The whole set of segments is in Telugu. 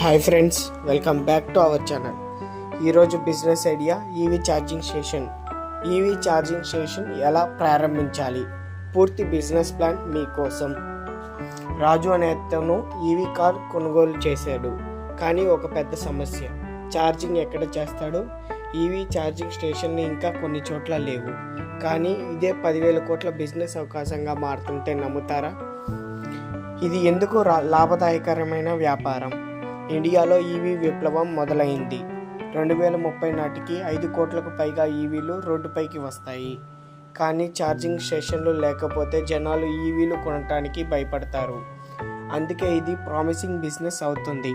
Hi friends, welcome back to our channel. ఈరోజు business idea EV charging station ఎలా ప్రారంభించాలి, పూర్తి బిజినెస్ ప్లాన్ మీకోసం. రాజు అనే అతను ఈవీ కార్ కొనుగోలు చేశాడు. కానీ ఒక పెద్ద సమస్య, ఛార్జింగ్ ఎక్కడ చేస్తాడు? ఈవీ ఛార్జింగ్ స్టేషన్లు ఇంకా కొన్ని చోట్ల లేవు. కానీ ఇదే 10,000 కోట్ల బిజినెస్ అవకాశంగా మారుతుంటే నమ్ముతారా? ఇది ఎందుకు లాభదాయకరమైన వ్యాపారం? ఇండియాలో ఈవీ విప్లవం మొదలైంది. 2030 నాటికి 5 కోట్లకు పైగా ఈవీలు రోడ్డుపైకి వస్తాయి. కానీ ఛార్జింగ్ స్టేషన్లు లేకపోతే జనాలు ఈవీలు కొనడానికి భయపడతారు. అందుకే ఇది ప్రామిసింగ్ బిజినెస్ అవుతుంది.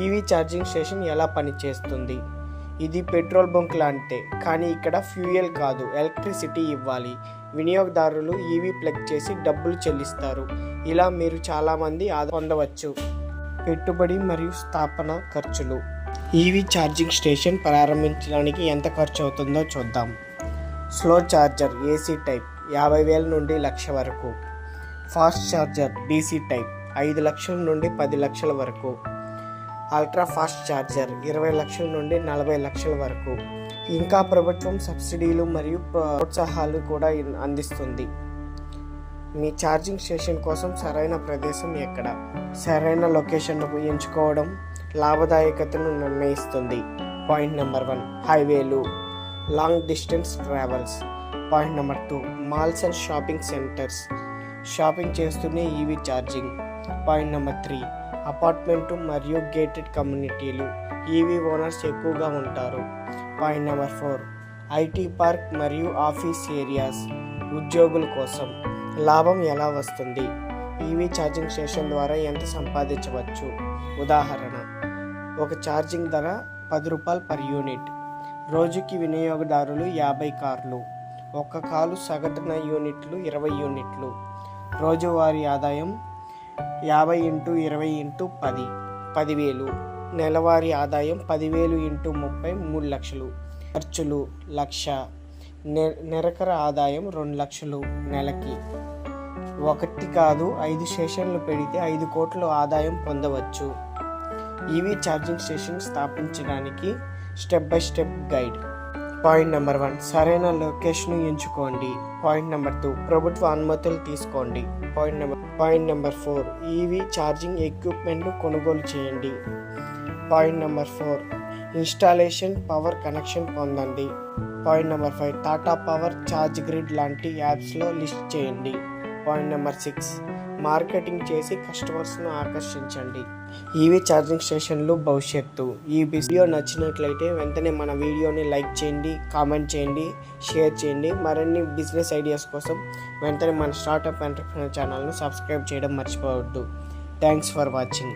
ఈవీ ఛార్జింగ్ స్టేషన్ ఎలా పనిచేస్తుంది? ఇది పెట్రోల్ బంక్ లాంటిదే, కానీ ఇక్కడ ఫ్యూయల్ కాదు, ఎలక్ట్రిసిటీ ఇవ్వాలి. వినియోగదారులు ఈవీ ప్లగ్ చేసి డబ్బులు చెల్లిస్తారు. ఇలా మీరు చాలామంది పొందవచ్చు. పెట్టుబడి మరియు స్థాపన ఖర్చులు. ఈవీ ఛార్జింగ్ స్టేషన్ ప్రారంభించడానికి ఎంత ఖర్చు అవుతుందో చూద్దాం. స్లో ఛార్జర్ ఏసీ టైప్ 50,000 నుండి 1,00,000 వరకు. ఫాస్ట్ ఛార్జర్ డీసీ టైప్ 5 లక్షల నుండి 10 లక్షల వరకు. అల్ట్రా ఫాస్ట్ ఛార్జర్ 20 లక్షల నుండి 40 లక్షల వరకు. ఇంకా ప్రభుత్వం సబ్సిడీలు మరియు ప్రోత్సాహాలు కూడా అందిస్తుంది. మీ ఛార్జింగ్ స్టేషన్ కోసం సరైన ప్రదేశం ఎక్కడ? సరైన లొకేషన్ను ఎంచుకోవడం లాభదాయకతను నిర్ణయిస్తుంది. పాయింట్ నెంబర్ 1, హైవేలు, long distance travels. Point number 2, malls and shopping centres. Shopping చేస్తూనే EV charging. Point number 3, apartment మరియు గేటెడ్ కమ్యూనిటీలు. ఈవీ ఓనర్స్ ఎక్కువగా ఉంటారు. పాయింట్ నెంబర్ 4, ఐటీ పార్క్ మరియు ఆఫీస్ ఏరియాస్, ఉద్యోగుల కోసం. లాభం ఎలా వస్తుంది? ఈవీ ఛార్జింగ్ స్టేషన్ ద్వారా ఎంత సంపాదించవచ్చు? ఉదాహరణ, ఒక ఛార్జింగ్ ధర ₹10 పర్ యూనిట్. రోజుకి వినియోగదారులు 50 కార్లు. ఒక్క కాలు సగటున యూనిట్లు 20 యూనిట్లు. రోజువారీ ఆదాయం 50 × 20 × 10 10,000. నెలవారీ ఆదాయం 10,000 × 30 3 లక్షలు. ఖర్చులు 1,00,000. నికర ఆదాయం 2 లక్షలు నెలకి. 1 కాదు 5 స్టేషన్లు పెడితే 5 కోట్ల ఆదాయం పొందవచ్చు. ఈవీ ఛార్జింగ్ స్టేషన్ స్థాపించడానికి step by step guide. Point number 1, సరైన లొకేషన్ ఎంచుకోండి. పాయింట్ నెంబర్ 2, ప్రభుత్వ అనుమతులు తీసుకోండి. పాయింట్ నెంబర్ 4, ఈవీ ఛార్జింగ్ ఎక్విప్మెంట్ను కొనుగోలు చేయండి. Point number 4, installation power connection పొందండి. Point number 5, Tata Power, charge grid లాంటి యాప్స్లో లిస్ట్ చేయండి. పాయింట్ నెంబర్ 6, మార్కెటింగ్ చేసి కస్టమర్స్ను ఆకర్షించండి. ఈవీ ఛార్జింగ్ స్టేషన్లు భవిష్యత్తు. ఈ వీడియో నచ్చినట్లయితే వెంటనే మన వీడియోని లైక్ చేయండి, కామెంట్ చేయండి, షేర్ చేయండి. మరిన్ని బిజినెస్ ఐడియాస్ కోసం వెంటనే మన స్టార్టప్ ఎంటర్‌ప్రెన్యూర్ ఛానల్ను సబ్స్క్రైబ్ చేయడం మర్చిపోవద్దు. Thanks for watching.